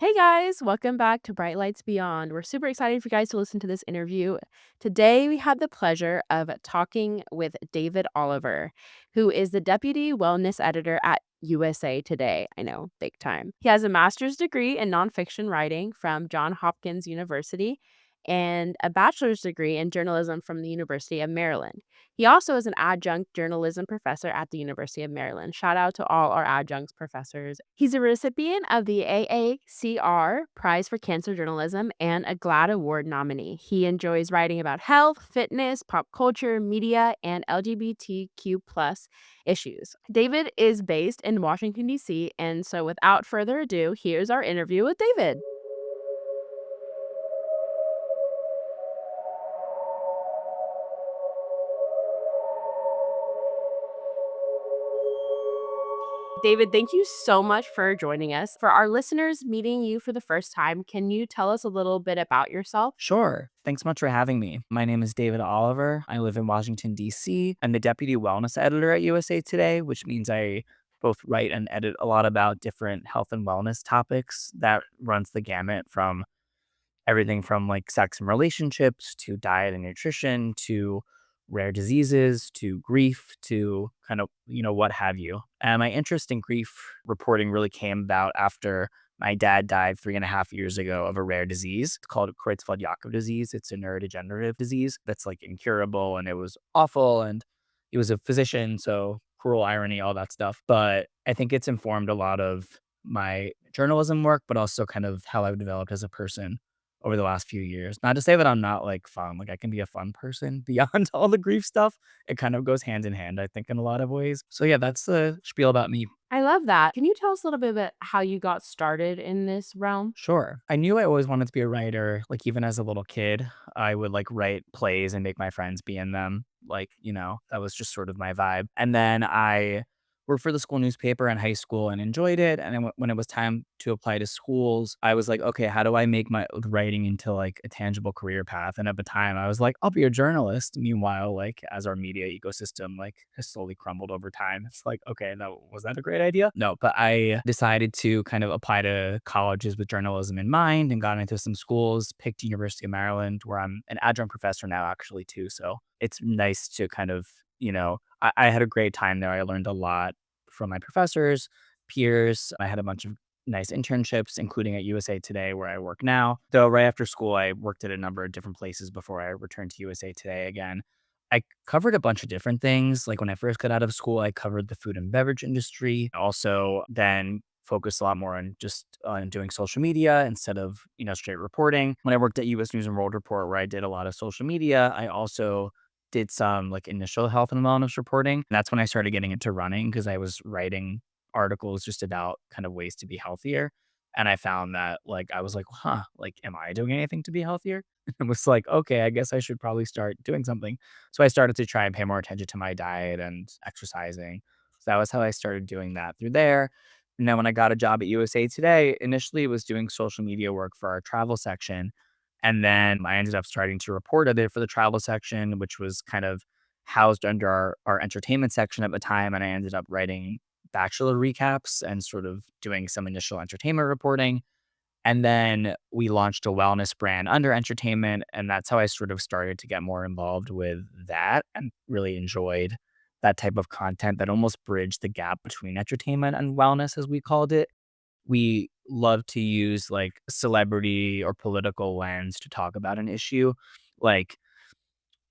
Hey guys, welcome back to Bright Lights Beyond. We're super excited for you guys to listen to this interview. Today, we had the pleasure of talking with David Oliver, who is the Deputy Wellness Editor at USA Today. I know, big time. He has a master's degree in nonfiction writing from Johns Hopkins University and a bachelor's degree in journalism from the University of Maryland. He also is an adjunct journalism professor at the University of Maryland. Shout out to all our adjuncts professors. He's a recipient of the AACR Prize for Cancer Journalism and a GLAAD Award nominee. He enjoys writing about health, fitness, pop culture, media, and LGBTQ plus issues. David is based in Washington, D.C., and so without further ado, here's our interview with David. David, thank you so much for joining us. For our listeners meeting you for the first time, can you tell us a little bit about yourself? Sure. Thanks much for having me. My name is David Oliver. I live in Washington, D.C. I'm the deputy wellness editor at USA Today, which means I both write and edit a lot about different health and wellness topics. That runs the gamut from everything from like sex and relationships to diet and nutrition to rare diseases to grief to kind of, what have you. And my interest in grief reporting really came about after my dad died 3.5 years ago of a rare disease. It's called Creutzfeldt-Jakob disease. It's a neurodegenerative disease that's like incurable and it was awful. And he was a physician, so cruel irony, all that stuff. But I think it's informed a lot of my journalism work, but also kind of how I've developed as a person over the last few years. Not to say that I'm not like fun, like I can be a fun person beyond all the grief stuff. It kind of goes hand in hand, I think, in a lot of ways. So yeah, that's the spiel about me. I love that. Can you tell us a little bit about how you got started in this realm? Sure. I knew I always wanted to be a writer. Like even as a little kid, I would like write plays and make my friends be in them. Like, that was just sort of my vibe. And then I worked for the school newspaper in high school and enjoyed it. And then when it was time to apply to schools, I was like, okay, how do I make my writing into like a tangible career path? And at the time, I was like, I'll be a journalist. Meanwhile, like as our media ecosystem like has slowly crumbled over time, it's like, okay, was that a great idea? No, but I decided to kind of apply to colleges with journalism in mind and got into some schools, picked University of Maryland, where I'm an adjunct professor now, actually, too. So it's nice to kind of, I had a great time there. I learned a lot from my professors, peers. I had a bunch of nice internships, including at USA Today, where I work now. Though right after school, I worked at a number of different places before I returned to USA Today again. I covered a bunch of different things. Like when I first got out of school, I covered the food and beverage industry. Also, then focused a lot more on just on doing social media instead of straight reporting. When I worked at U.S. News and World Report, where I did a lot of social media, I also did some like initial health and wellness reporting. And that's when I started getting into running because I was writing articles just about kind of ways to be healthier. And I found that like I was like, huh, like am I doing anything to be healthier? And was like, okay, I guess I should probably start doing something. So I started to try and pay more attention to my diet and exercising. So that was how I started doing that through there. And then when I got a job at USA Today, initially it was doing social media work for our travel section. And then I ended up starting to report a bit for the travel section, which was kind of housed under our entertainment section at the time. And I ended up writing bachelor recaps and sort of doing some initial entertainment reporting. And then we launched a wellness brand under entertainment. And that's how I sort of started to get more involved with that and really enjoyed that type of content that almost bridged the gap between entertainment and wellness, as we called it. We love to use like celebrity or political lens to talk about an issue, like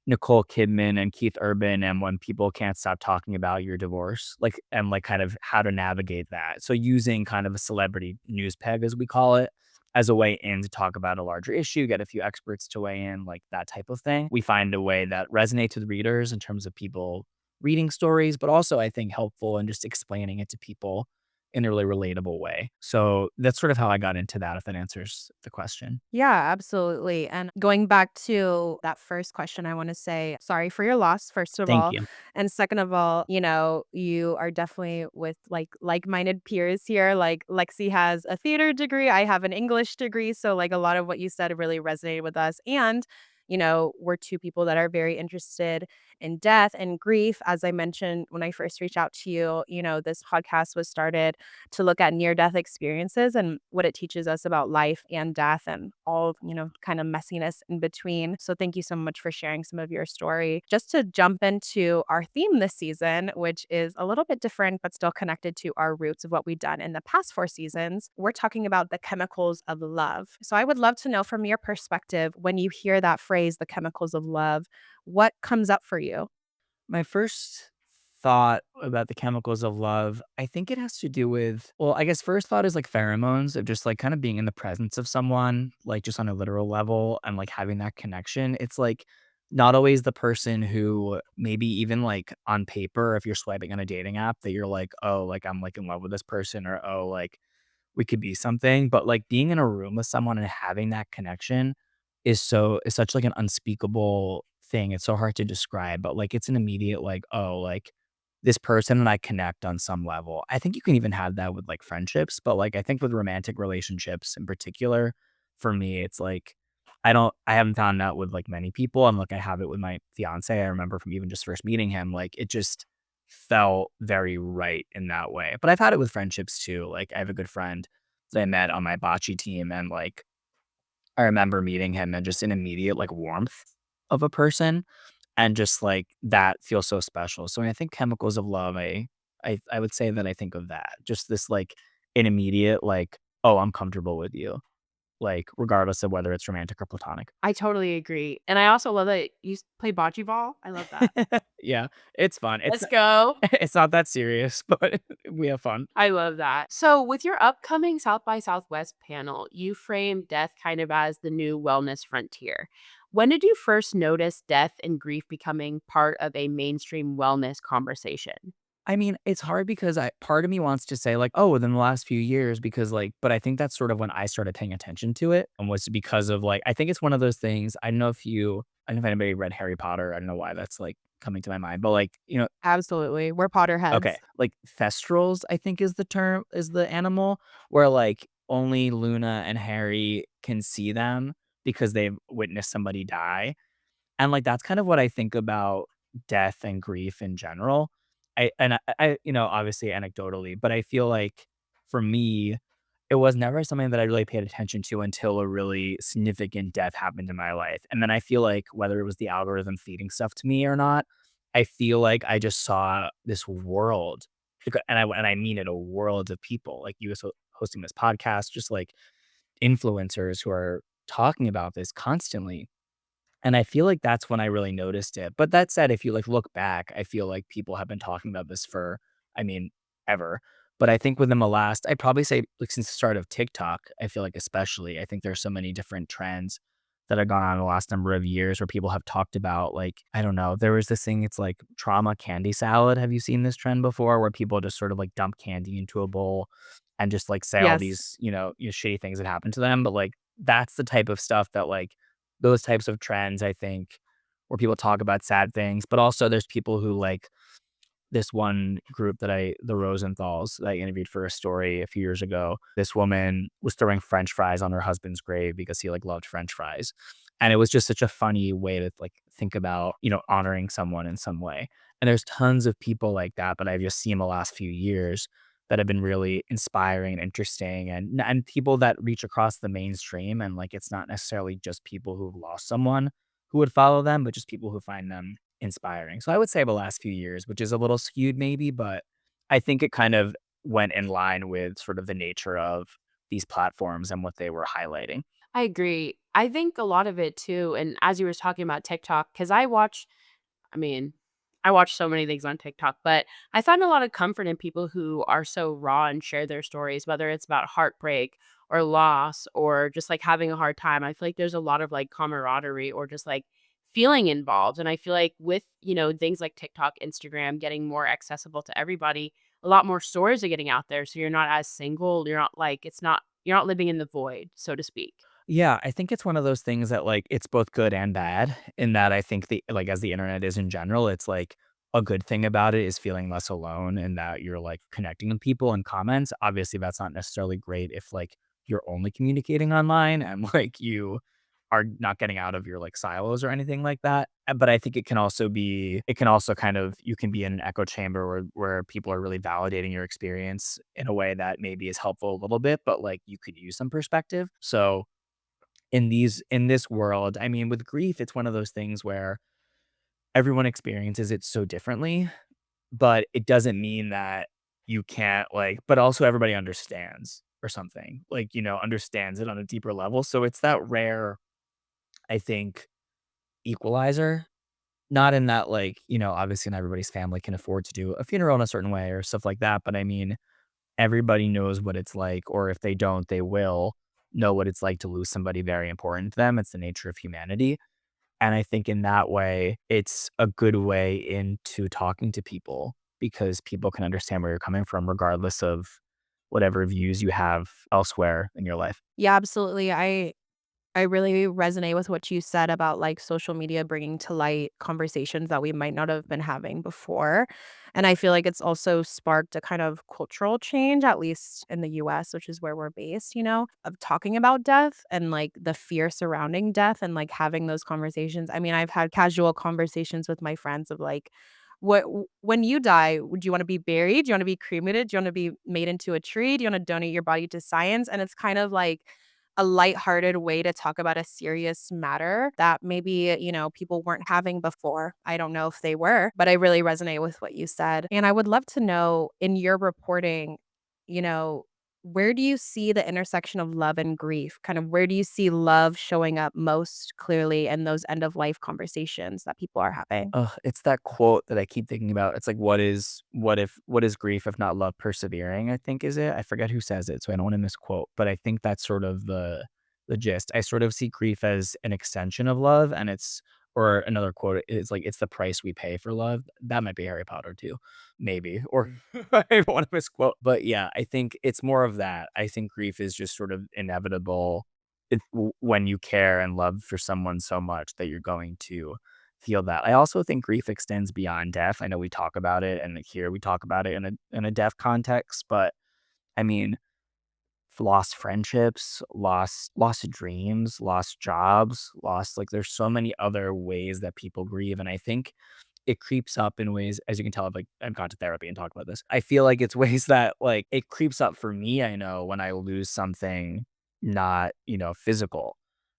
Nicole Kidman and Keith Urban, and when people can't stop talking about your divorce, like, and like kind of how to navigate that. So using kind of a celebrity news peg, as we call it, as a way in to talk about a larger issue, get a few experts to weigh in, like that type of thing. We find a way that resonates with readers in terms of people reading stories, but also I think helpful in just explaining it to people in a really relatable way. So that's sort of how I got into that, if that answers the question. Yeah, absolutely. And going back to that first question, I want to say sorry for your loss, first of Thank all. you. And second of all, you are definitely with like-minded peers here. Like Lexie has a theater degree, I have an English degree. So like a lot of what you said really resonated with us. And we're two people that are very interested in death and grief. As I mentioned when I first reached out to you, this podcast was started to look at near death experiences and what it teaches us about life and death and all, kind of messiness in between. So thank you so much for sharing some of your story. Just to jump into our theme this season, which is a little bit different, but still connected to our roots of what we've done in the past 4 seasons, we're talking about the chemicals of love. So I would love to know from your perspective, when you hear that phrase, the chemicals of love, what comes up for you? My first thought about the chemicals of love, I think it has to do with, well, I guess first thought is like pheromones of just like kind of being in the presence of someone, like just on a literal level and like having that connection. It's like not always the person who maybe even like on paper, if you're swiping on a dating app, that you're like, oh, like I'm like in love with this person, or oh, like we could be something, but, like, being in a room with someone and having that connection is such, like, an unspeakable thing. It's so hard to describe, but, like, it's an immediate, like, "Oh, like, this person and I connect on some level." I think you can even have that with, like, friendships, but, like, I think with romantic relationships in particular, for me, it's like, I haven't found that with, like, many people, and, like, I have it with my fiancé. I remember from even just first meeting him, like, it just felt very right in that way. But I've had it with friendships too. Like, I have a good friend that I met on my bocce team, and, like, I remember meeting him and just an immediate, like, warmth of a person, and just, like, that feels so special. So when I think chemicals of love, I would say that I think of that. Just this, like, an immediate, like, "Oh, I'm comfortable with you," like, regardless of whether it's romantic or platonic. I totally agree, and I also love that you play bocce ball. I love that. Yeah, it's fun. Let's go. It's not that serious, but we have fun. I love that. So, with your upcoming South by Southwest panel, you frame death kind of as the new wellness frontier. When did you first notice death and grief becoming part of a mainstream wellness conversation? I mean, it's hard because I part of me wants to say like, "Oh, within the last few years," because, like, but I think that's sort of when I started paying attention to it, and was because of, like, I think it's one of those things. I don't know if anybody read Harry Potter. I don't know why that's, like, coming to my mind, but, like, Absolutely. We're okay, Potterheads. like, thestrals, I think is the animal, where, like, only Luna and Harry can see them because they've witnessed somebody die. And, like, that's kind of what I think about death and grief in general. Obviously anecdotally, but I feel like for me, it was never something that I really paid attention to until a really significant death happened in my life. And then I feel like whether it was the algorithm feeding stuff to me or not, I feel like I just saw this world, and I mean it, a world of people, like you was hosting this podcast, just like influencers who are talking about this constantly, and I feel like that's when I really noticed it. But that said, if you, like, look back, I feel like people have been talking about this for, I mean, ever. But I think within the last, I'd probably say, like, since the start of TikTok, I feel like especially, I think there's so many different trends that have gone on in the last number of years where people have talked about, like, I don't know, there was this thing, it's like trauma candy salad. Have you seen this trend before where people just sort of, like, dump candy into a bowl and just, like, say all Yes. these, shitty things that happen to them? But, like, that's the type of stuff that, like, those types of trends, I think, where people talk about sad things, but also there's people who like this one group the Rosenthals that I interviewed for a story a few years ago. This woman was throwing French fries on her husband's grave because he like loved French fries. And it was just such a funny way to like think about, honoring someone in some way. And there's tons of people like that that I've just seen the last few years that have been really inspiring and interesting, and people that reach across the mainstream, and like it's not necessarily just people who've lost someone who would follow them, but just people who find them inspiring. So I would say the last few years, which is a little skewed maybe, but I think it kind of went in line with sort of the nature of these platforms and what they were highlighting. I agree. I think a lot of it too, and as you were talking about TikTok, because I mean, I watch so many things on TikTok, but I find a lot of comfort in people who are so raw and share their stories, whether it's about heartbreak or loss or just like having a hard time. I feel like there's a lot of like camaraderie or just like feeling involved. And I feel like with, things like TikTok, Instagram getting more accessible to everybody, a lot more stories are getting out there. So you're not as single. You're not living in the void, so to speak. Yeah, I think it's one of those things that, like, it's both good and bad in that I think as the internet is in general, it's like a good thing about it is feeling less alone and that you're like connecting with people in comments. Obviously, that's not necessarily great if like you're only communicating online and like are not getting out of your, like, silos or anything like that. But I think it can also kind of you can be in an echo chamber where people are really validating your experience in a way that maybe is helpful a little bit, but, like, you could use some perspective. So, in this world, I mean, with grief, it's one of those things where everyone experiences it so differently, but it doesn't mean that you can't, like, but also everybody understands or something, like, understands it on a deeper level. So it's that rare, I think, equalizer. Not in that, like, obviously not everybody's family can afford to do a funeral in a certain way or stuff like that, but I mean, everybody knows what it's like, or if they don't, they will know what it's like to lose somebody very important to them. It's the nature of humanity. And I think in that way, it's a good way into talking to people because people can understand where you're coming from regardless of whatever views you have elsewhere in your life. Yeah, absolutely. I really resonate with what you said about, like, social media bringing to light conversations that we might not have been having before, and I feel like it's also sparked a kind of cultural change, at least in the US, which is where we're based, of talking about death and, like, the fear surrounding death and, like, having those conversations. I mean, I've had casual conversations with my friends of, like, when you die, would you wanna be buried? Do you wanna be cremated? Do you wanna be made into a tree? Do you wanna donate your body to science? And it's kind of like a lighthearted way to talk about a serious matter that maybe, people weren't having before. I don't know if they were, but I really resonate with what you said. And I would love to know in your reporting, you know, where do you see the intersection of love and grief? Kind of where do you see love showing up most clearly in those end of life conversations that people are having? Ugh, it's that quote that I keep thinking about. It's like, what is grief if not love persevering, I think is it? I forget who says it, so I don't want to misquote, but I think that's sort of the gist. I sort of see grief as an extension of love, and or another quote is like, it's the price we pay for love. That might be Harry Potter too, maybe, or I don't want to misquote. But yeah, I think it's more of that. I think grief is just sort of inevitable when you care and love for someone so much that you're going to feel that. I also think grief extends beyond death. I know we talk about it, and here we talk about it in a death context, but I mean, lost friendships, lost dreams, lost jobs, lost, like, there's so many other ways that people grieve, and I think it creeps up in ways, as you can tell, I've gone to therapy and talked about this. I feel like it's ways that, like, it creeps up for me, I know, when I lose something not, physical.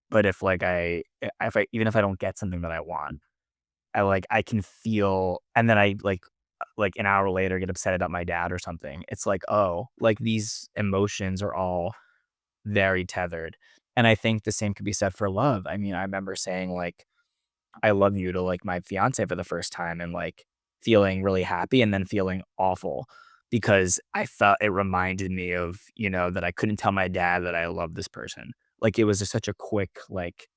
But if, like, if I even if I don't get something that I want, I can feel, and then like an hour later get upset about my dad or something. It's like, oh, like, these emotions are all very tethered. And I think the same could be said for love. I mean, I remember saying, like, I love you to, like, my fiance for the first time and, like, feeling really happy and then feeling awful because I felt it reminded me of, that I couldn't tell my dad that I love this person. Like, it was just such a quick, like,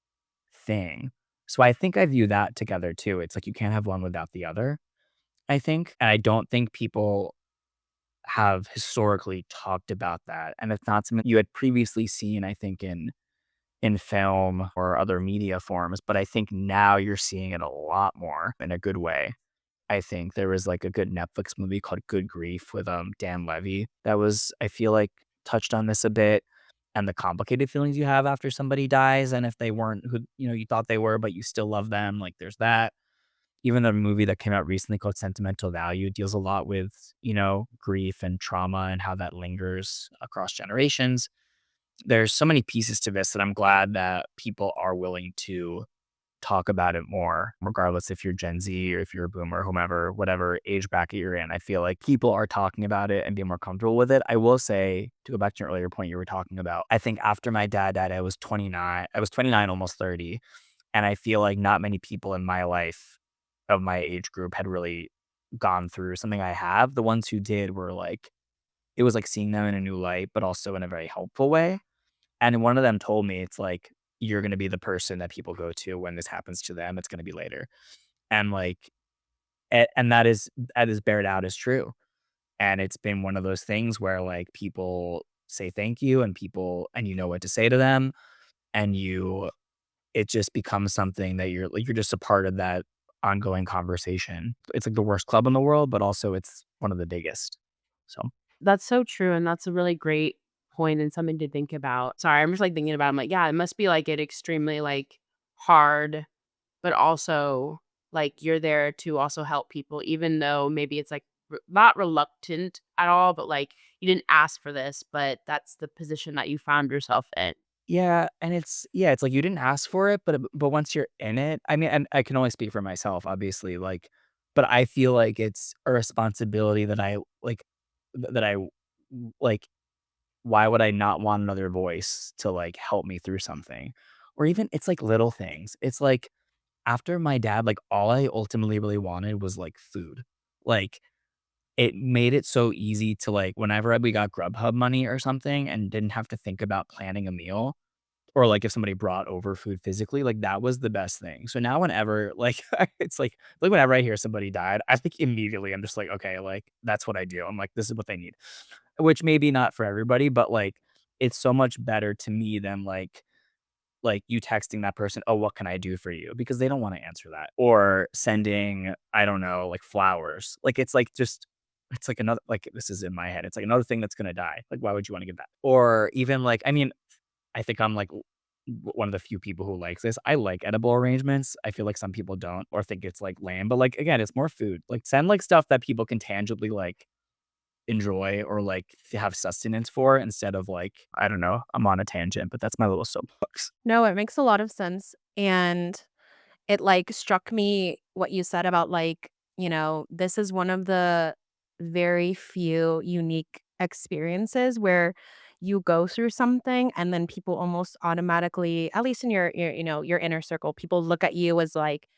thing. So I think I view that together too. It's like you can't have one without the other, I think. And I don't think people have historically talked about that. And it's not something you had previously seen, I think, in film or other media forms. But I think now you're seeing it a lot more in a good way. I think there was like a good Netflix movie called Good Grief with Dan Levy that was, I feel like, touched on this a bit and the complicated feelings you have after somebody dies and if they weren't who you thought they were but you still love them, like, there's that. Even the movie that came out recently called Sentimental Value deals a lot with, grief and trauma and how that lingers across generations. There's so many pieces to this that I'm glad that people are willing to talk about it more, regardless if you're Gen Z or if you're a boomer, whomever, whatever age bracket you're in. I feel like people are talking about it and being more comfortable with it. I will say, to go back to your earlier point you were talking about, I think after my dad died, I was 29. I was 29, almost 30. And I feel like not many people in my life of my age group had really gone through something I have. The ones who did were like, it was like seeing them in a new light, but also in a very helpful way. And one of them told me, it's like, you're gonna be the person that people go to when this happens to them, it's gonna be later. And, like, and that is bared out as true. And it's been one of those things where, like, people say thank you and you know what to say to them, and it just becomes something that you're just a part of that ongoing conversation. It's like the worst club in the world, but also it's one of the biggest. So That's so true, and that's a really great point and something to think about. Sorry, I'm just, like, thinking about it. I'm like, yeah, it must be, like, it extremely, like, hard, but also, like, you're there to also help people even though maybe it's, like, not reluctant at all, but, like, you didn't ask for this, but that's the position that you found yourself in. Yeah, and it's like you didn't ask for it, but once you're in it, I mean, and I can only speak for myself, obviously, like, but I feel like it's a responsibility that I like that I like. Why would I not want another voice to like help me through something? Or even it's like little things. It's like after my dad, like all I ultimately really wanted was like food. Like it made it so easy to like whenever we got Grubhub money or something and didn't have to think about planning a meal or, like, if somebody brought over food physically, like, that was the best thing. So now whenever, like, it's like, whenever I hear somebody died, I think immediately I'm just like, "Okay," like, that's what I do. I'm like, "This is what they need." Which maybe not for everybody, but, like, it's so much better to me than, like, you texting that person, "Oh, what can I do for you?" Because they don't wanna answer that. Or sending, I don't know, like, flowers. Like, it's, like, just it's, like, another like, this is in my head. It's, like, another thing that's gonna die. Like, why would you wanna give that? Or even, like I mean, I think I'm, like, one of the few people who likes this. I like edible arrangements. I feel like some people don't or think it's, like, lame, but, like, again, it's more food. Like, send, like, stuff that people can tangibly, like, enjoy or, like, have sustenance for instead of, like I don't know. I'm on a tangent, but that's my little soapbox. No, it makes a lot of sense, and it, like, struck me what you said about, like, this is one of the very few unique experiences where you go through something and then people almost automatically, at least in your inner circle, people look at you as like,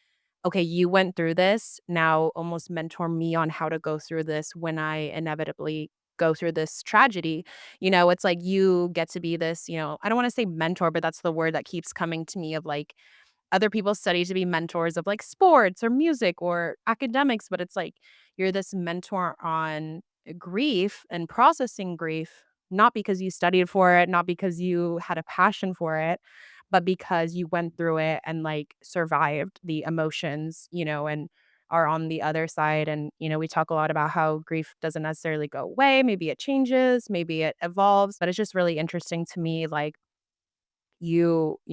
"Okay, you went through this, now almost mentor me on how to go through this when I inevitably go through this tragedy." It's like you get to be this, I don't wanna say mentor, but that's the word that keeps coming to me of, like, other people study to be mentors of like sports or music or academics, but it's like you're this mentor on grief and processing grief, not because you studied for it, not because you had a passion for it, but because you went through it and like survived the emotions, and are on the other side. And, we talk a lot about how grief doesn't necessarily go away. Maybe it changes, maybe it evolves, but it's just really interesting to me, like,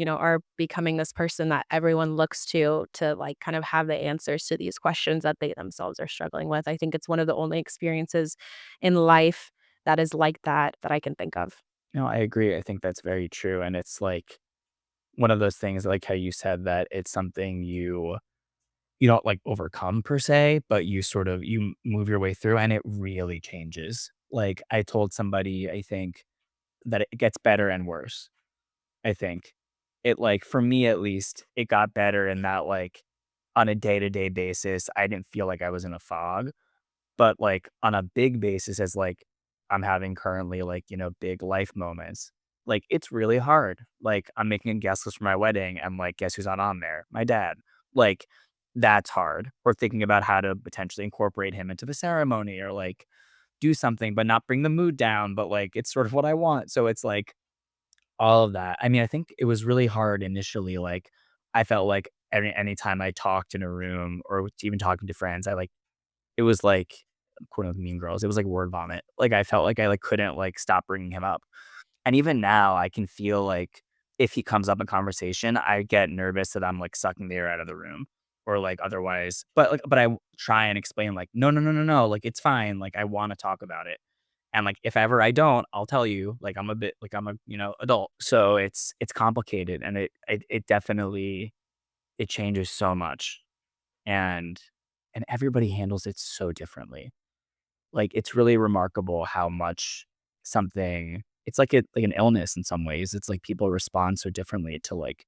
are becoming this person that everyone looks to, like, kind of have the answers to these questions that they themselves are struggling with. I think it's one of the only experiences in life that is like that I can think of. No, I agree. I think that's very true, and it's, like, one of those things, like how you said that it's something you don't, like, overcome per se, but you sort of you move your way through, and it really changes. Like, I told somebody, I think, that it gets better and worse. I think. It like for me at least, it got better in that, like, on a day-to-day basis, I didn't feel like I was in a fog, but, like, on a big basis as, like, I'm having currently, like, big life moments, like, it's really hard. Like, I'm making a guest list for my wedding, and, like, guess who's not on there? My dad. Like, that's hard. Or thinking about how to potentially incorporate him into the ceremony or, like, do something, but not bring the mood down, but, like, it's sort of what I want. So it's like all of that. I mean, I think it was really hard initially, like, I felt like anytime I talked in a room or was even talking to friends, I, like it was like, quote, unquote, "Mean Girls," it was like word vomit. Like, I felt like I, like, couldn't, like, stop bringing him up. And even now, I can feel like if he comes up in conversation, I get nervous that I'm, like, sucking the air out of the room or, like, otherwise but I try and explain, like, "No, no, no, no, no, like, it's fine, like, I wanna talk about it." And, like, if ever I don't, I'll tell you, like, I'm a bit like, I'm a, adult. So it's complicated and it definitely it changes so much and everybody handles it so differently. Like, it's really remarkable how much something it's like an illness in some ways. It's like people respond so differently to, like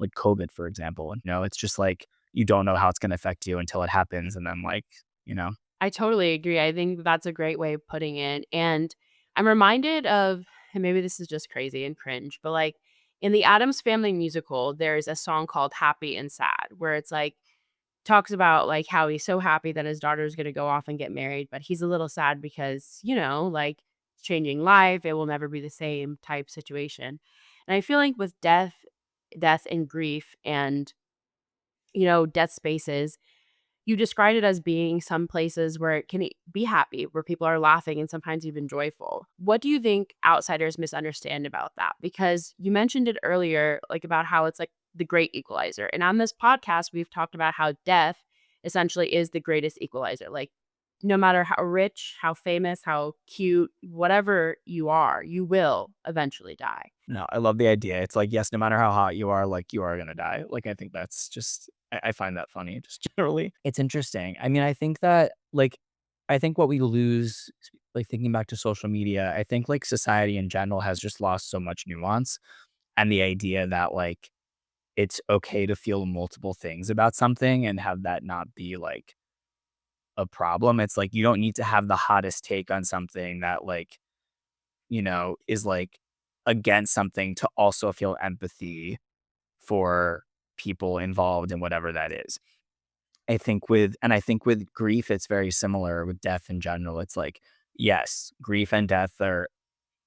COVID, for example. It's just like you don't know how it's gonna affect you until it happens, and then, like, you know? I totally agree. I think that's a great way of putting it. And I'm reminded of, and maybe this is just crazy and cringe, but like in the Adams Family musical, there's a song called Happy and Sad, where it's like talks about like how he's so happy that his daughter's going to go off and get married, but he's a little sad because, like changing life, it will never be the same type situation. And I feel like with death and grief and, death spaces, You described it as being some places where it can be happy, where people are laughing and sometimes even joyful. What do you think outsiders misunderstand about that? Because you mentioned it earlier, like about how it's like the great equalizer. And on this podcast, we've talked about how death essentially is the greatest equalizer. Like, no matter how rich, how famous, how cute, whatever you are, you will eventually die. No, I love the idea. It's like, yes, no matter how hot you are, like, you are gonna die. Like, I think that's just I find that funny just generally. It's interesting. I mean, I think that, like I think what we lose, like, thinking back to social media, I think, like, society in general has just lost so much nuance, and the idea that, like, it's okay to feel multiple things about something and have that not be, like, a problem. It's like, you don't need to have the hottest take on something that, like, is, like, against something to also feel empathy for people involved in whatever that is. I think with grief, it's very similar with death in general. It's like, yes, grief and death are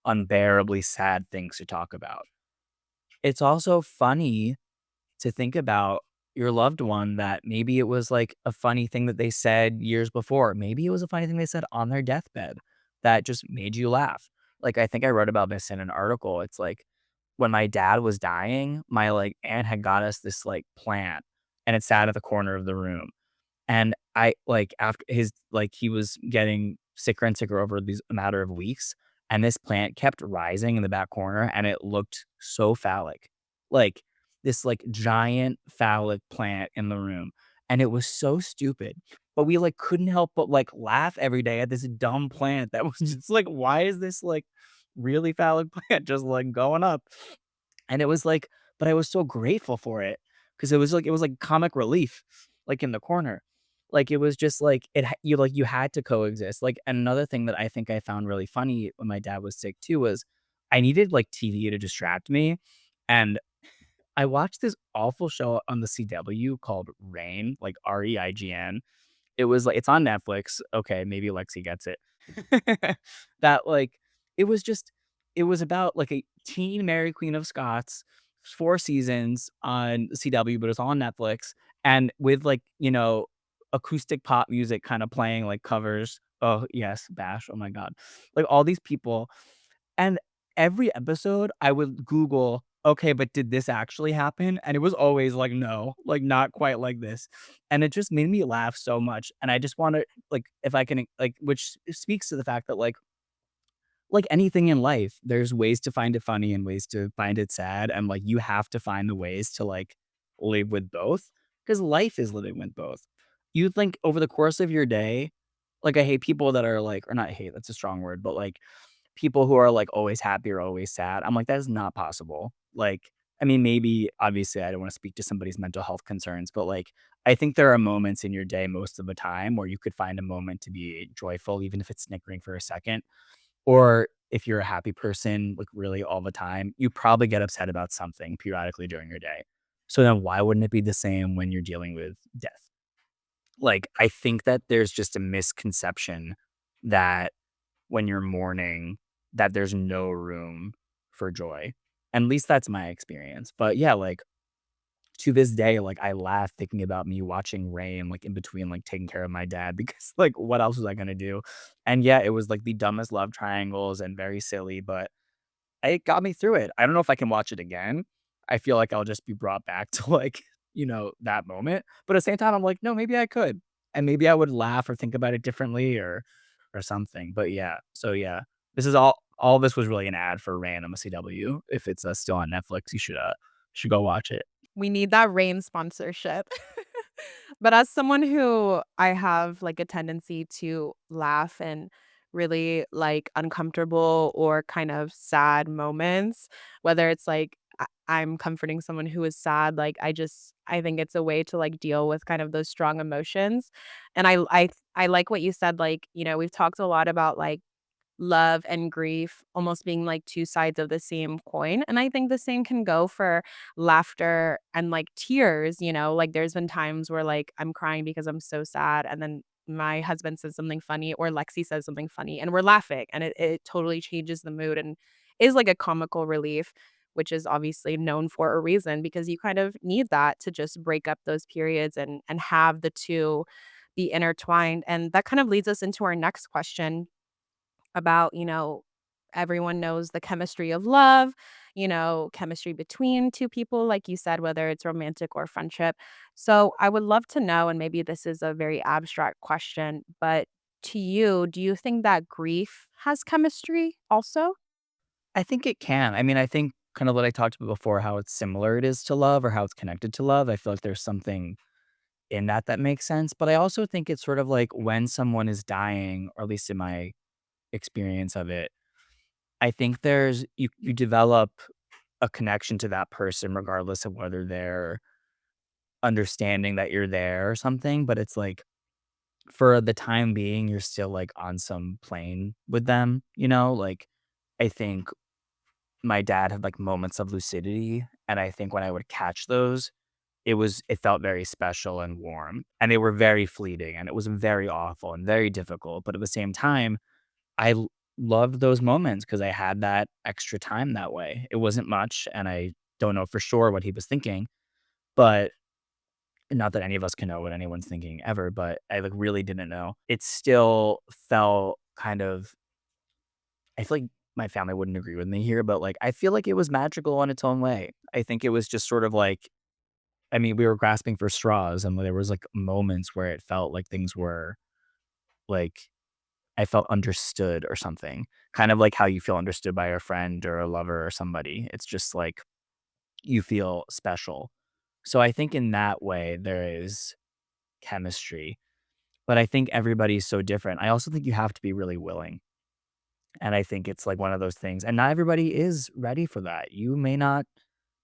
unbearably sad things to talk about. It's also funny to think about your loved one that maybe it was like a funny thing that they said years before. Maybe it was a funny thing they said on their deathbed that just made you laugh. Like, I think I wrote about this in an article. It's like when my dad was dying, my like aunt had got us this like plant and it sat at the corner of the room. And I like, after his like, he was getting sicker and sicker over these a matter of weeks, and this plant kept rising in the back corner, and it looked so phallic. Like, this, like, giant phallic plant in the room, and it was so stupid, but we, like, couldn't help but, like, laugh every day at this dumb plant that was just like, "Why is this, like, really phallic plant just, like, going up?" And it was like but I was so grateful for it because it was like comic relief, like, in the corner. Like, it was just like you had to coexist. Like, another thing that I think I found really funny when my dad was sick too was I needed, like, TV to distract me, and I watched this awful show on the CW called Reign, like, Reign. It was like it's on Netflix. Okay, maybe Lexie gets it. That, like it was just it was about, like, a teen Mary Queen of Scots, 4 seasons on CW, but it's all on Netflix, and with, like, acoustic pop music kinda playing, like, covers. Oh, yes, Bash, oh my god. Like, all these people and every episode, I would Google, "Okay, but did this actually happen?" And it was always like, "No, like, not quite like this." And it just made me laugh so much, and I just wanna like, if I can, like which speaks to the fact that, like anything in life, there's ways to find it funny and ways to find it sad, and, like, you have to find the ways to, like, live with both, because life is living with both. You think over the course of your day like, I hate people that are, like or not hate, that's a strong word, but, like, people who are, like, always happy or always sad. I'm like, "That is not possible." Like, I mean, maybe obviously, I don't wanna speak to somebody's mental health concerns, but, like, I think there are moments in your day most of the time where you could find a moment to be joyful, even if it's snickering for a second. Or if you're a happy person, like, really all the time, you probably get upset about something periodically during your day. So then why wouldn't it be the same when you're dealing with death? Like, I think that there's just a misconception that when you're mourning, that there's no room for joy. At least that's my experience. But yeah, like to this day, like I laugh thinking about me watching Rain, like in between like taking care of my dad because like what else was I gonna do? And yeah, it was like the dumbest love triangles and very silly, but it got me through it. I don't know if I can watch it again. I feel like I'll just be brought back to like, that moment. But at the same time, I'm like, no, maybe I could. And maybe I would laugh or think about it differently or something. But yeah. So yeah. This is all this was really an ad for Random CW. If it's still on Netflix, you should go watch it. We need that rain sponsorship. But as someone who I have, like, a tendency to laugh and really, like, uncomfortable or kind of sad moments, whether it's, like, I'm comforting someone who is sad, like, I think it's a way to, like, deal with kind of those strong emotions, and I like what you said, like, we've talked a lot about, like, love and grief almost being like two sides of the same coin. And I think the same can go for laughter and like tears, like there's been times where like I'm crying because I'm so sad. And then my husband says something funny or Lexi says something funny and we're laughing and it totally changes the mood and is like a comical relief. which is obviously known for a reason because you kind of need that to just break up those periods and have the two be intertwined. And that kind of leads us into our next question about, everyone knows the chemistry of love, chemistry between two people, like you said, whether it's romantic or friendship. So I would love to know, and maybe this is a very abstract question, but to you, do you think that grief has chemistry also? I think it can. I mean, I think kind of what I talked about before, how it's similar it is to love or how it's connected to love. I feel like there's something in that that makes sense. But I also think it's sort of like when someone is dying, or at least in my experience of it, I think you develop a connection to that person regardless of whether they're understanding that you're there or something. But it's like for the time being, you're still like on some plane with them, you know? Like I think my dad had like moments of lucidity. And I think when I would catch those, it felt very special and warm. And they were very fleeting and it was very awful and very difficult. But at the same time, I loved those moments because I had that extra time that way. It wasn't much, and I don't know for sure what he was thinking, but not that any of us can know what anyone's thinking ever, but I, like, really didn't know. It still felt kind of I feel like my family wouldn't agree with me here, but, like, I feel like it was magical in its own way. I think it was just sort of like I mean, we were grasping for straws, and there was, like, moments where it felt like things were, like I felt understood or something, kind of like how you feel understood by a friend or a lover or somebody. It's just like you feel special. So I think in that way there is chemistry, but I think everybody's so different. I also think you have to be really willing. And I think it's like one of those things. And not everybody is ready for that. You may not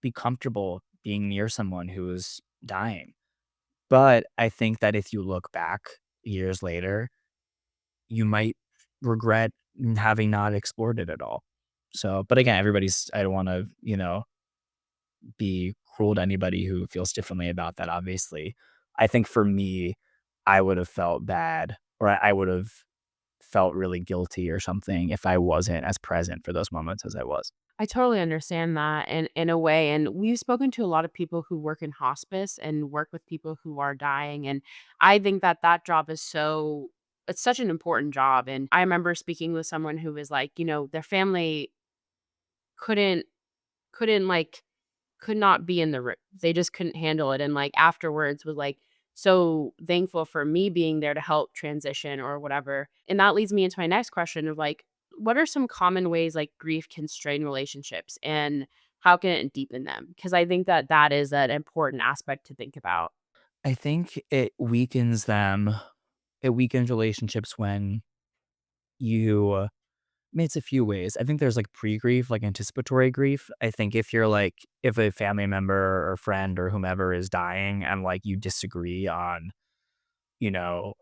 be comfortable being near someone who is dying. But I think that if you look back years later, you might regret having not explored it at all. So, but again, I don't want to, be cruel to anybody who feels differently about that, obviously. I think for me, I would have felt bad or I would have felt really guilty or something if I wasn't as present for those moments as I was. I totally understand that in a way, and we've spoken to a lot of people who work in hospice and work with people who are dying, and I think that that job is it's such an important job, and I remember speaking with someone who was like, their family couldn't couldn't, like could not be in the room. They just couldn't handle it, and, like, afterwards was, like, so thankful for me being there to help transition or whatever, and that leads me into my next question of, like, what are some common ways, like, grief can strain relationships, and how can it deepen them? Because I think that that is an important aspect to think about. I think it weakens them. It weakens relationships when I mean, it's a few ways. I think there's like pre-grief, like anticipatory grief. I think if a family member or friend or whomever is dying and like you disagree on, you know,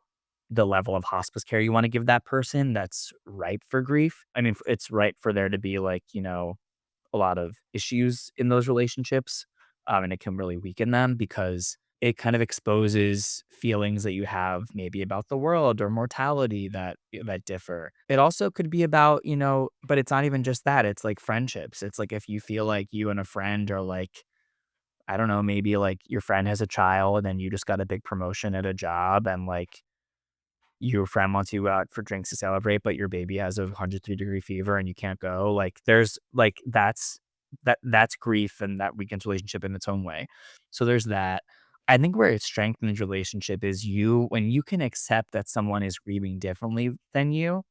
the level of hospice care you want to give that person, that's ripe for grief. I mean, it's right for there to be like, a lot of issues in those relationships. And it can really weaken them because it kind of exposes feelings that you have maybe about the world or mortality that differ. It also could be about, but it's not even just that. It's like friendships. It's like if you feel like you and a friend are like, I don't know, maybe like your friend has a child and you just got a big promotion at a job and like your friend wants you out for drinks to celebrate, but your baby has a 103-degree fever and you can't go. Like there's like that's grief and that weakens relationship in its own way. So there's that. I think where it strengthens relationship is when you can accept that someone is grieving differently than you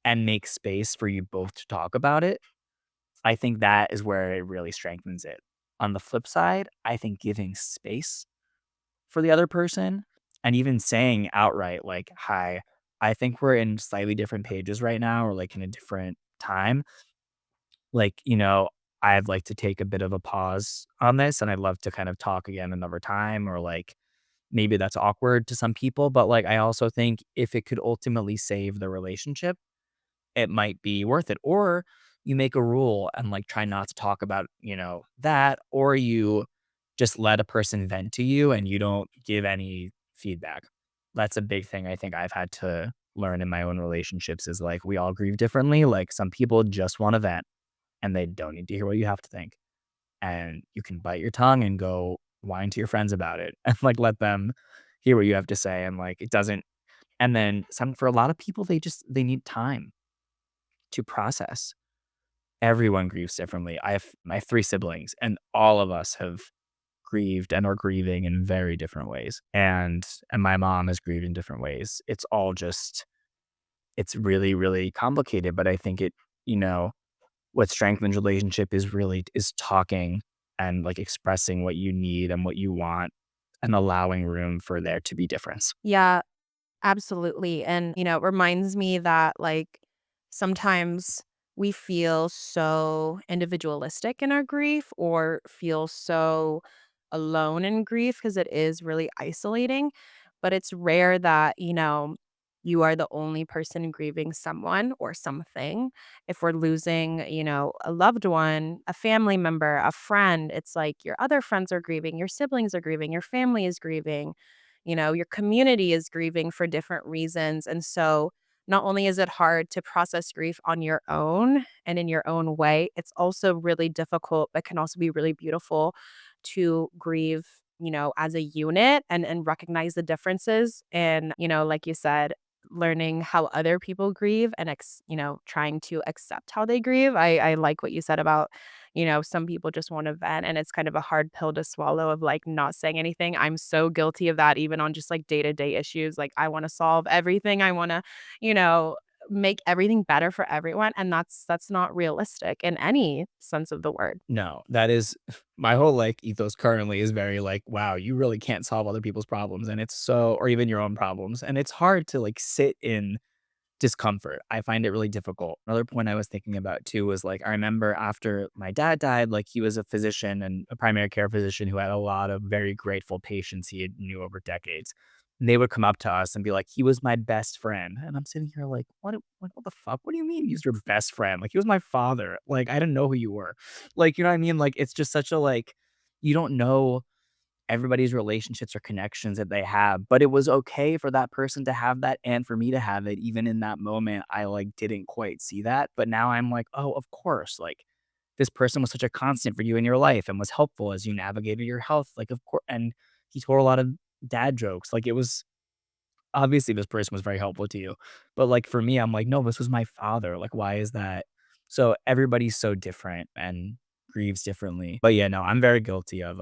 and make space for you both to talk about it. I think that is where it really strengthens it. On the flip side, I think giving space for the other person and even saying outright like, "Hi, I think we're in slightly different pages right now or like in a different time. Like, I'd like to take a bit of a pause on this and I'd love to kind of talk again another time," or like maybe that's awkward to some people, but like I also think if it could ultimately save the relationship, it might be worth it. Or you make a rule and like try not to talk about, that, or you just let a person vent to you and you don't give any feedback. That's a big thing I think I've had to learn in my own relationships is like we all grieve differently. Like some people just want to vent and they don't need to hear what you have to think. and you can bite your tongue and go whine to your friends about it and like let them hear what you have to say. And like it doesn't, and then some, for a lot of people, they need time to process. Everyone grieves differently. I have 3 siblings, and all of us have grieved and are grieving in very different ways. And my mom has grieved in different ways. It's all just it's really, really complicated, but I think it, you know, what strengthens relationship is really is talking and like expressing what you need and what you want and allowing room for there to be difference. Yeah, absolutely. And, it reminds me that, like, sometimes we feel so individualistic in our grief or feel so alone in grief because it is really isolating. But it's rare that, you are the only person grieving someone or something. If we're losing, a loved one, a family member, a friend, it's like your other friends are grieving, your siblings are grieving, your family is grieving, your community is grieving for different reasons. And so not only is it hard to process grief on your own and in your own way, it's also really difficult, but can also be really beautiful to grieve, as a unit and recognize the differences. And, like you said, learning how other people grieve and trying to accept how they grieve. I like what you said about, some people just want to vent and it's kind of a hard pill to swallow of like not saying anything. I'm so guilty of that even on just like day-to-day issues. Like I want to solve everything. I want to, you know, make everything better for everyone and that's not realistic in any sense of the word. No, that is my whole like ethos currently is very like, wow, you really can't solve other people's problems. And it's so, or even your own problems. And it's hard to like sit in discomfort. I find it really difficult. Another point I was thinking about too was like, I remember after my dad died, like he was a physician and a primary care physician who had a lot of very grateful patients he had knew over decades. And they would come up to us and be like, he was my best friend. And I'm sitting here like, what the fuck? What do you mean he's your best friend? Like, he was my father. Like, I didn't know who you were. Like, you know what I mean? Like, it's just such a like, you don't know everybody's relationships or connections that they have, but it was okay for that person to have that and for me to have it. Even in that moment, I like didn't quite see that, but now I'm like, oh, of course, like this person was such a constant for you in your life and was helpful as you navigated your health. Like, of course, and he told a lot of dad jokes. Like, it was obviously this person was very helpful to you, but like for me, I'm like, no, this was my father. Like, why is that? So everybody's so different and grieves differently. But yeah, no, I'm very guilty of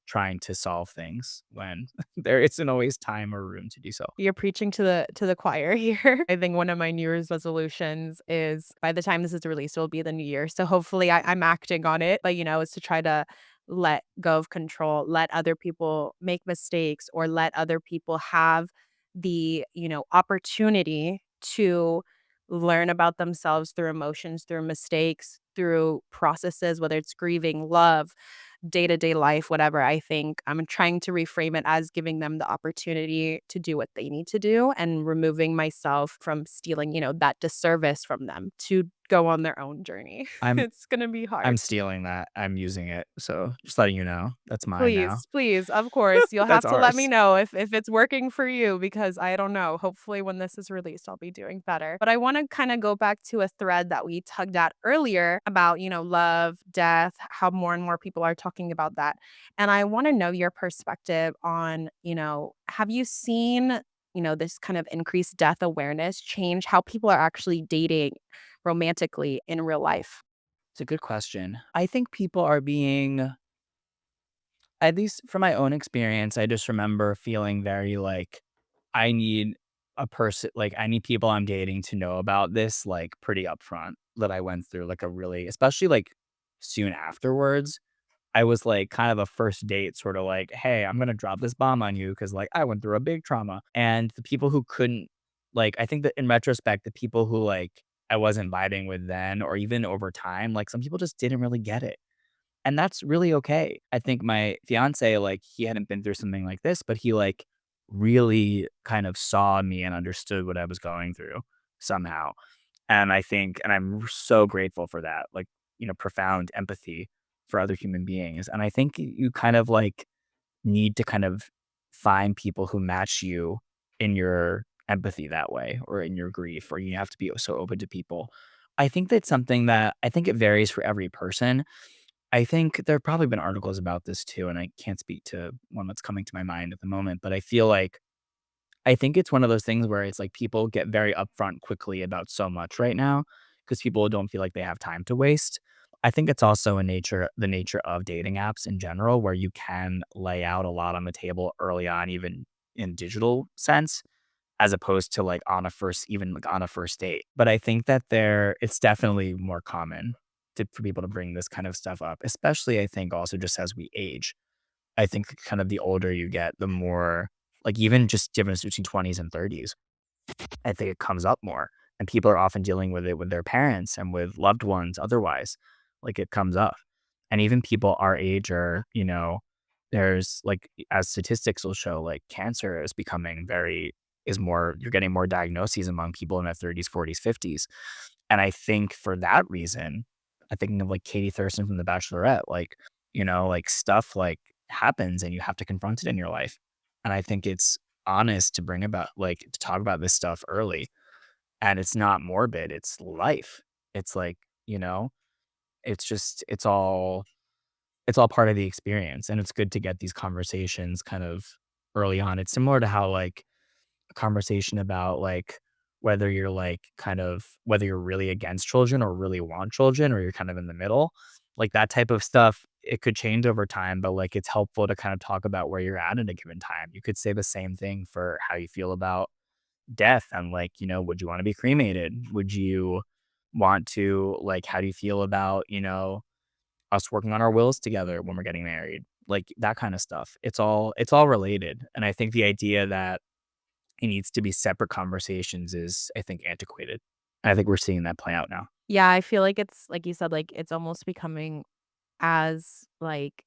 trying to solve things when there isn't always time or room to do so. You're preaching to the choir here. I think one of my New Year's resolutions is by the time this is released, it'll be the new year. So hopefully I'm acting on it, but is to try to let go of control, let other people make mistakes or let other people have the, opportunity to learn about themselves through emotions, through mistakes, through processes, whether it's grieving, love, day-to-day life, whatever. I think I'm trying to reframe it as giving them the opportunity to do what they need to do and removing myself from stealing, that disservice from them to go on their own journey. I'm It's gonna be I'm hard. stealing that. I'm using it. So just letting you know, that's mine now. Please, please, of course, you'll That's have to let me ours. know if it's working for you because I don't know. Hopefully, when this is released, I'll be doing better. But I wanna kinda go back to a thread that we tugged at earlier about, love, death, how more and more people are talking about that. And I wanna know your perspective on, have you seen, this kind of increased death awareness change how people are actually dating romantically in real life? It's a good question. I think people are being, at least from my own experience, I just remember feeling very like I need a person, like I need people I'm dating to know about this like pretty upfront that I went through like a really, especially like soon afterwards. I was like kind of a first date, sort of like, hey, I'm gonna drop this bomb on you because like I went through a big trauma. And the people who couldn't, like, I think that in retrospect, the people who like I wasn't vibing with then or even over time, like some people just didn't really get it. And that's really okay. I think my fiance, like, he hadn't been through something like this, but he, like, really kind of saw me and understood what I was going through somehow. And I think and I'm so grateful for that, like, profound empathy for other human beings. And I think you kind of, like, need to kind of find people who match you in your empathy that way or in your grief, or you have to be so open to people. I think that's something that I think it varies for every person. I think there have probably been articles about this too, and I can't speak to one that's coming to my mind at the moment, but I think it's one of those things where it's like people get very upfront quickly about so much right now because people don't feel like they have time to waste. I think it's also the nature of dating apps in general, where you can lay out a lot on the table early on, even in digital sense, as opposed to like on a first, even like on a first date. But I think that it's definitely more common for people to bring this kind of stuff up, especially I think also just as we age. I think kind of the older you get, the more like even just difference between 20s and 30s, I think it comes up more. And people are often dealing with it with their parents and with loved ones otherwise. Like it comes up. And even people our age are, there's like as statistics will show, like cancer is becoming you're getting more diagnoses among people in their 30s, 40s, 50s. And I think for that reason, I think of like Katie Thurston from The Bachelorette, like, like stuff like happens and you have to confront it in your life. And I think it's honest to bring about like to talk about this stuff early. And it's not morbid, it's life. It's like, you know, it's just it's all part of the experience. And it's good to get these conversations kind of early on. It's similar to how like a conversation about like whether you're like kind of whether you're really against children or really want children or you're kind of in the middle. Like that type of stuff, it could change over time, but like it's helpful to kind of talk about where you're at a given time. You could say the same thing for how you feel about death and like, would you want to be cremated? Would you want to like how do you feel about, us working on our wills together when we're getting married? Like that kind of stuff. It's all related. And I think the idea that it needs to be separate conversations is, I think, antiquated. I think we're seeing that play out now. Yeah, I feel like it's like you said, like, it's almost becoming as, like,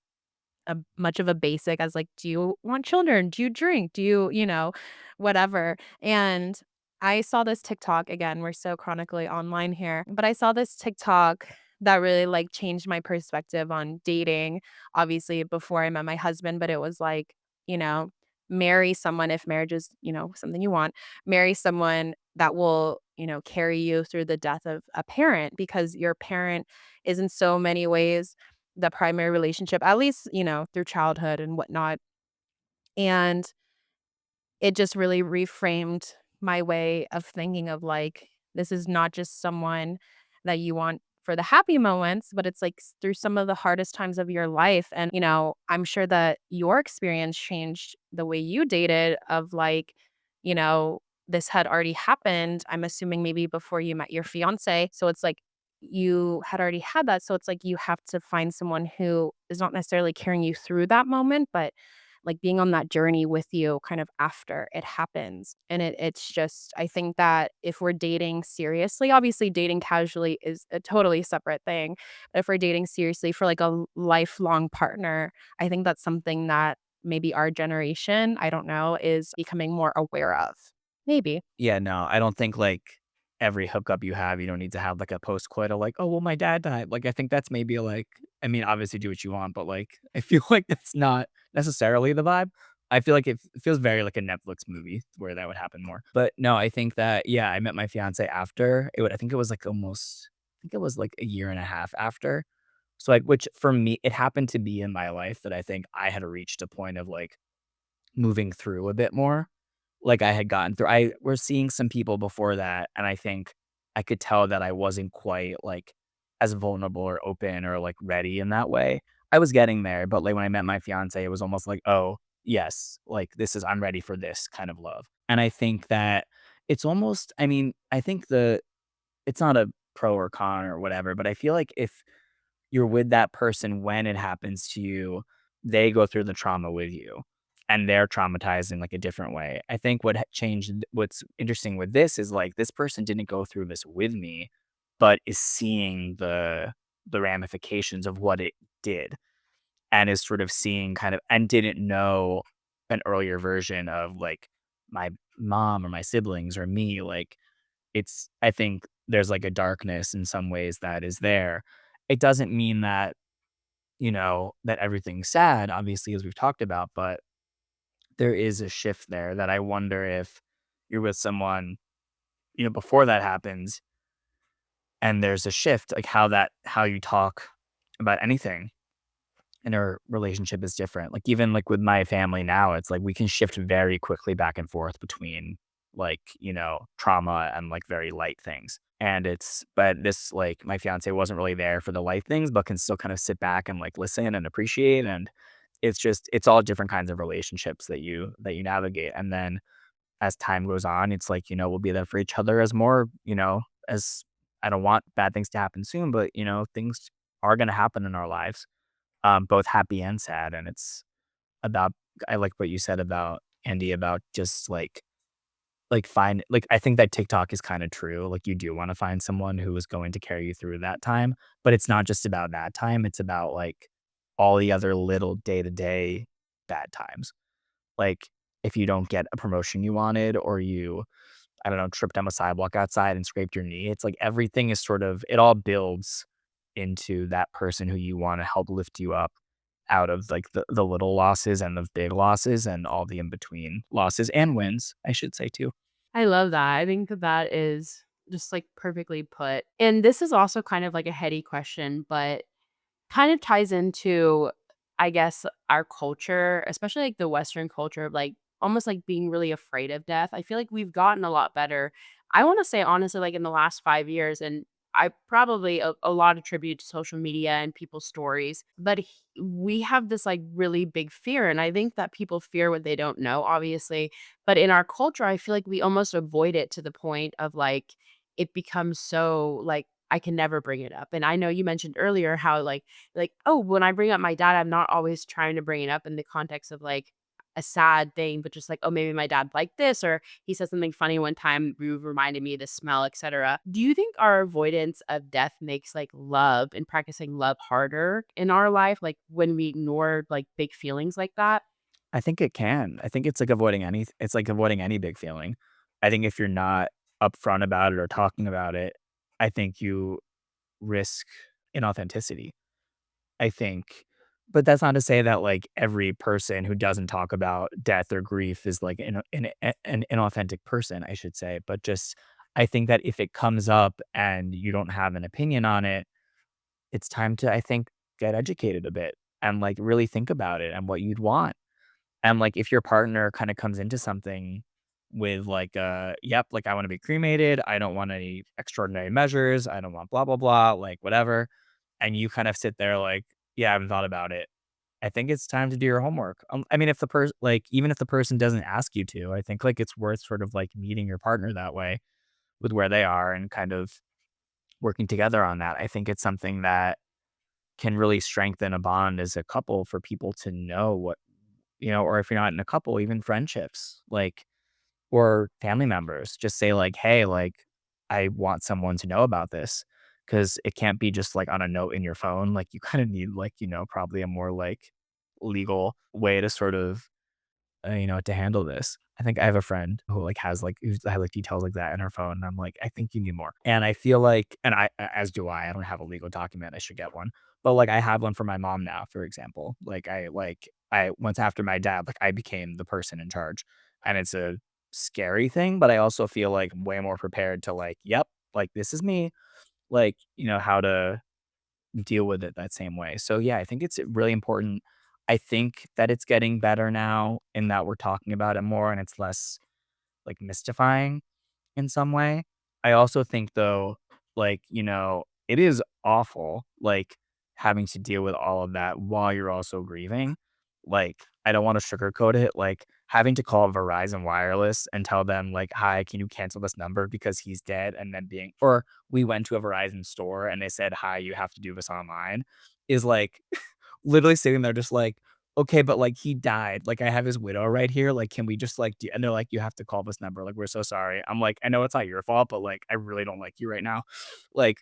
a much of a basic as, like, do you want children? Do you drink? Do you, whatever. And I saw this TikTok again, we're so chronically online here, but I saw this TikTok that really, like, changed my perspective on dating, obviously, before I met my husband, but it was like, you know, marry someone if marriage is, something you want, marry someone that will, carry you through the death of a parent because your parent is in so many ways the primary relationship, at least, through childhood and whatnot. And it just really reframed my way of thinking of like, this is not just someone that you want for the happy moments, but it's like through some of the hardest times of your life. And, I'm sure that your experience changed the way you dated, of like, you know, this had already happened. I'm assuming maybe before you met your fiance. So it's like you had already had that. So it's like you have to find someone who is not necessarily carrying you through that moment, but like being on that journey with you kind of after it happens. And it's just, I think that if we're dating seriously, obviously dating casually is a totally separate thing. But if we're dating seriously for like a lifelong partner, I think that's something that maybe our generation, I don't know, is becoming more aware of. Maybe. Yeah, no, I don't think like every hookup you have, you don't need to have like a post-coital like, "Oh, well, my dad died." Like, I think that's maybe like I mean, obviously do what you want, but like, I feel like it's not necessarily the vibe. I feel like it feels very like a Netflix movie where that would happen more. But no, I think that yeah, I met my fiance after I think it was like almost I think it was like a year and a half after. So like, which for me, it happened to be in my life that I think I had reached a point of like moving through a bit more. Like, I had gotten through I were seeing some people before that, and I think I could tell that I wasn't quite, like, as vulnerable or open or, like, ready in that way. I was getting there, but, like, when I met my fiancé, it was almost like, "Oh, yes, like, I'm ready for this kind of love." And I think that it's almost I mean, I think it's not a pro or con or whatever, but I feel like if you're with that person when it happens to you, they go through the trauma with you and they're traumatized in like a different way. I think what's interesting with this is like this person didn't go through this with me, but is seeing the ramifications of what it did and is sort of seeing kind of and didn't know an earlier version of like my mom or my siblings or me. Like I think there's like a darkness in some ways that is there. It doesn't mean that, that everything's sad, obviously, as we've talked about, but there is a shift there that I wonder if you're with someone, before that happens and there's a shift, like how you talk about anything. in our relationship is different. Like, even, like, with my family now, it's like we can shift very quickly back and forth between, like, trauma and, like, very light things. And but this, like, my fiance wasn't really there for the light things, but can still kind of sit back and, like, listen and appreciate, and it's all different kinds of relationships that you navigate. And then as time goes on, it's like, we'll be there for each other as more, as I don't want bad things to happen soon, but, things are gonna happen in our lives, both happy and sad. And it's about I like what you said about Andy, about just I think that TikTok is kinda true. Like, you do wanna find someone who is going to carry you through that time, but it's not just about that time, it's about, like, all the other little day-to-day bad times. Like, if you don't get a promotion you wanted, or you, I don't know, tripped on the sidewalk outside and scraped your knee, it's like everything is sort of it all builds into that person who you wanna help lift you up out of, like, the little losses and the big losses and all the in between losses and wins, I should say, too. I love that. I think that that is just, like, perfectly put. And this is also kind of like a heady question, but kind of ties into, I guess, our culture, especially, like, the Western culture of, like, almost, like, being really afraid of death. I feel like we've gotten a lot better. I wanna say, honestly, like, in the last 5 years, and I probably a lot attribute to social media and people's stories, but we have this, like, really big fear, and I think that people fear what they don't know, obviously, but in our culture, I feel like we almost avoid it to the point of, like, it becomes so, like, I can never bring it up. And I know you mentioned earlier how, like, "Oh, when I bring up my dad, I'm not always trying to bring it up in the context of, like, a sad thing, but just like, oh, maybe my dad liked this, or he said something funny one time, you reminded me of the smell, etcetera." Do you think our avoidance of death makes, like, love and practicing love harder in our life, like, when we ignore, like, big feelings like that? I think it can. I think it's like avoiding any big feeling. I think if you're not upfront about it or talking about it, I think you risk inauthenticity. I think, but that's not to say that, like, every person who doesn't talk about death or grief is like an inauthentic person, I should say. But just, I think that if it comes up and you don't have an opinion on it, it's time to, I think, get educated a bit and, like, really think about it and what you'd want. And, like, if your partner kinda comes into something with, like, "Yep, like, I wanna be cremated, I don't want any extraordinary measures, I don't want blah, blah, blah," like, whatever, and you kind of sit there like, "Yeah, I haven't thought about it." I think it's time to do your homework. I mean, if the person, like, even if the person doesn't ask you to, I think, like, it's worth sort of, like, meeting your partner that way with where they are and kind of working together on that. I think it's something that can really strengthen a bond as a couple for people to know or if you're not in a couple, even friendships, like, or family members, just say, like, "Hey, like, I want someone to know about this," because it can't be just, like, on a note in your phone. Like, you kinda need, like, probably a more, like, legal way to sort of to handle this. I think I have a friend who, like, who's had, like, details like that in her phone, and I'm like, "I think you need more." And I feel like, and as do I don't have a legal document, I should get one. But, like, I have one for my mom now, for example. I once after my dad, like, I became the person in charge, and it's a scary thing, but I also feel, like, way more prepared to, like, "Yep, like, this is me," like, how to deal with it that same way. So, yeah, I think it's really important. I think that it's getting better now in that we're talking about it more and it's less, like, mystifying in some way. I also think, though, like, it is awful, like, having to deal with all of that while you're also grieving. Like, I don't want to sugarcoat it. Like, having to call Verizon Wireless and tell them, like, "Hi, can you cancel this number because he's dead?" And then or we went to a Verizon store and they said, "Hi, you have to do this online," is like literally sitting there just like, "Okay, but, like, he died. Like, I have his widow right here. Like, can we just, like, do," and they're like, "You have to call this number. Like, we're so sorry." I'm like, "I know it's not your fault, but, like, I really don't like you right now." Like,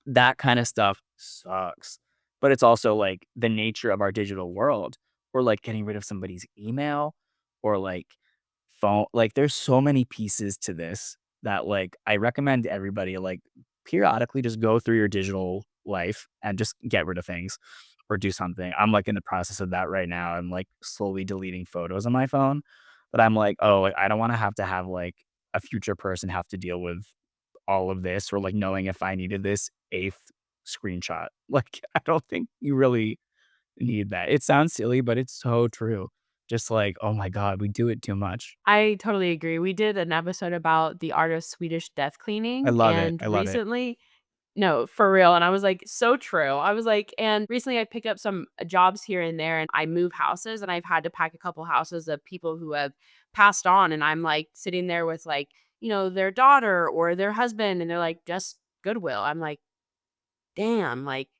that kinda stuff sucks. But it's also, like, the nature of our digital world, or, like, getting rid of somebody's email, or, like, phone, like, there's so many pieces to this that, like, I recommend everybody, like, periodically just go through your digital life and just get rid of things or do something. I'm, like, in the process of that right now. I'm, like, slowly deleting photos on my phone, but I'm like, "Oh, like, I don't wanna have to have, like, a future person have to deal with all of this, or, like, knowing if I needed this 8th screenshot." Like, I don't think you really need that. It sounds silly, but it's so true. Just like, oh my God, we do it too much. I totally agree. We did an episode about the art of Swedish death I cleaning, love it. and I love it. recently no, for real, and I was like, "So true." I was like and recently I picked up some jobs here and there, and I move houses, and I've had to pack a couple houses of people who have passed on, and I'm, like, sitting there with, like, their daughter or their husband, and they're like, "Just Goodwill." I'm like, "Damn," like,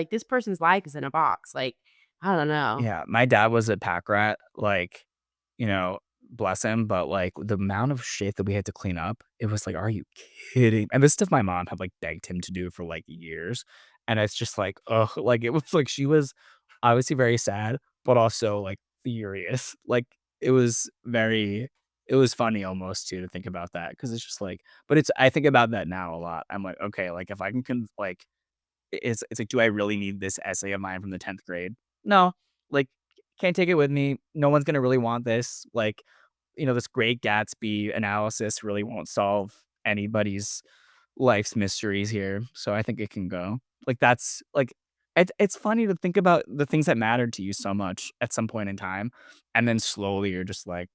this person's life is in a box, like, I don't know. Yeah, my dad was a pack rat, like, you know, bless him, but, like, the amount of shit that we had to clean up, it was like, "Are you kidding?" And this stuff my mom had, like, begged him to do for, like, years, and it's just like, ugh, like, it was like she was obviously very sad, but also, like, furious. Like, it was very it was funny almost too to think about that because it's just like but it's I think about that now a lot. I'm like, "Okay, like, if I can like, it's like, do I really need this essay of mine from the 10th grade? No, like, can't take it with me. No one's gonna really want this. Like, this Great Gatsby analysis really won't solve anybody's life's mysteries here. So I think it can go. Like, that's like, it's funny to think about the things that mattered to you so much at some point in time, and then slowly you're just like,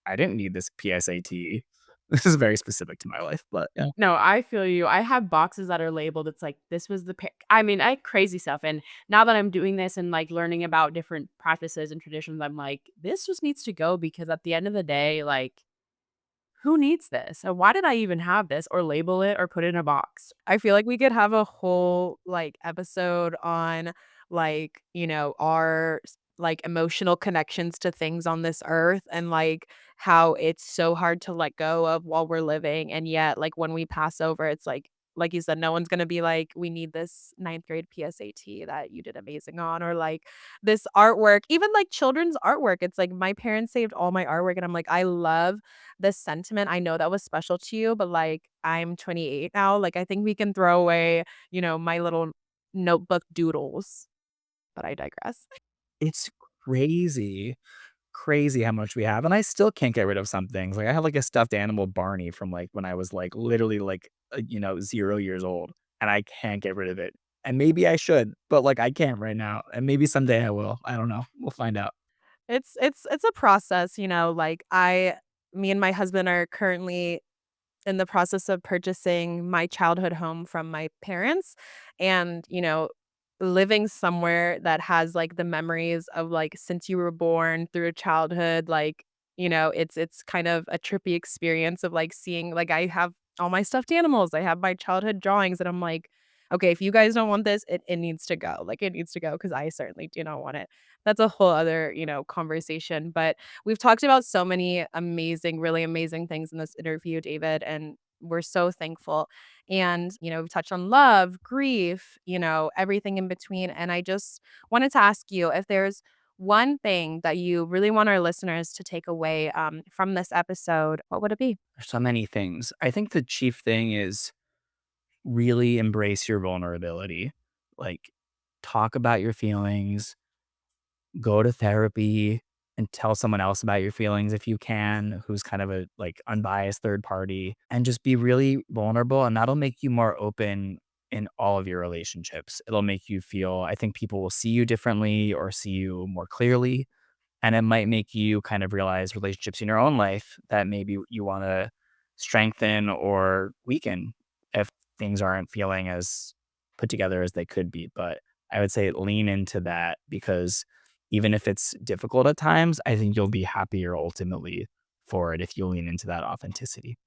I didn't need this PSAT. This is very specific to my life, but yeah. No, I feel you. I have boxes that are labeled. It's like, this was the pick. I mean, I crazy stuff. And now that I'm doing this and like learning about different practices and traditions, I'm like, this just needs to go because at the end of the day, like, who needs this? And why did I even have this or label it or put it in a box? I feel like we could have a whole, like, episode on, like, our like, emotional connections to things on this earth and, like, how it's so hard to let go of while we're living, and yet, like, when we pass over, it's like you said, no one's gonna be like, "We need this ninth grade PSAT that you did amazing on," or, like, this artwork, even, like, children's artwork. It's like, my parents saved all my artwork, and I'm like, "I love this sentiment. I know that was special to you, but, like, I'm 28 now, like, I think we can throw away, my little notebook doodles, but I digress." It's crazy. Crazy how much we have, and I still can't get rid of some things. Like, I have, like, a stuffed animal Barney from, like, when I was, like, literally, like, 0 years old, and I can't get rid of it. And maybe I should, but, like, I can't right now, and maybe someday I will. I don't know. We'll find out. It's a process, like, me and my husband are currently in the process of purchasing my childhood home from my parents and, living somewhere that has, like, the memories of, like, since you were born through childhood, like, it's kind of a trippy experience of, like, seeing like, I have all my stuffed animals, I have my childhood drawings, and I'm like, "Okay, if you guys don't want this, it needs to go." Like, it needs to go because I certainly do not want it. That's a whole other, conversation, but we've talked about so many amazing, really amazing things in this interview, David, and we're so thankful. And, we've touched on love, grief, everything in between. And I just wanted to ask you if there's one thing that you really want our listeners to take away from this episode, what would it be? There's so many things. I think the chief thing is really embrace your vulnerability. Like, talk about your feelings, go to therapy, and tell someone else about your feelings if you can, who's kind of a, like, unbiased third party, and just be really vulnerable, and that'll make you more open in all of your relationships. It'll make you feel I think people will see you differently or see you more clearly. And it might make you kind of realize relationships in your own life that maybe you want to strengthen or weaken if things aren't feeling as put together as they could be. But I would say lean into that because even if it's difficult at times, I think you'll be happier ultimately for it if you lean into that authenticity.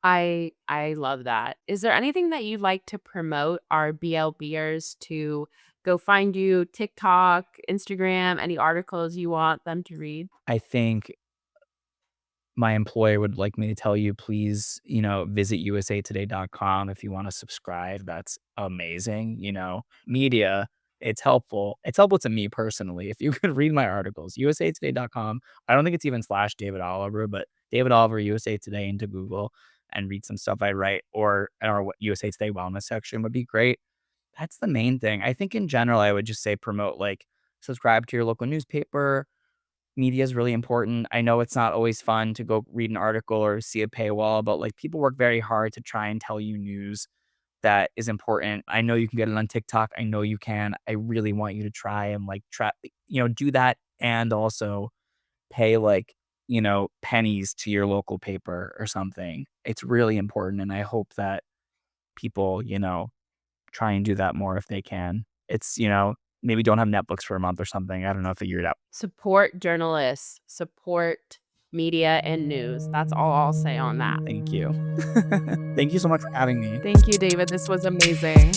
I love that. Is there anything that you'd like to promote our BLBers to go find you, TikTok, Instagram, any articles you want them to read? I think my employer would like me to tell you, please, visit usatoday.com if you want to subscribe. That's amazing. Media, it's helpful. It's helpful to me personally. If you could read my articles, usatoday.com. I don't think it's even slash David Oliver, but David Oliver, USA Today into Google and read some stuff I write or in our USA Today wellness section would be great. That's the main thing. I think in general, I would just say promote like subscribe to your local newspaper. Media is really important. I know it's not always fun to go read an article or see a paywall, but like people work very hard to try and tell you news that is important. I know you can get it on TikTok. I know you can. I really want you to try and like do that and also pay like, pennies to your local paper or something. It's really important. And I hope that people, try and do that more if they can. It's, maybe don't have Netflix for a month or something. I don't know. Figure it out. Support journalists, support media and news. That's all I'll say on that. Thank you. Thank you so much for having me. Thank you, David. This was amazing.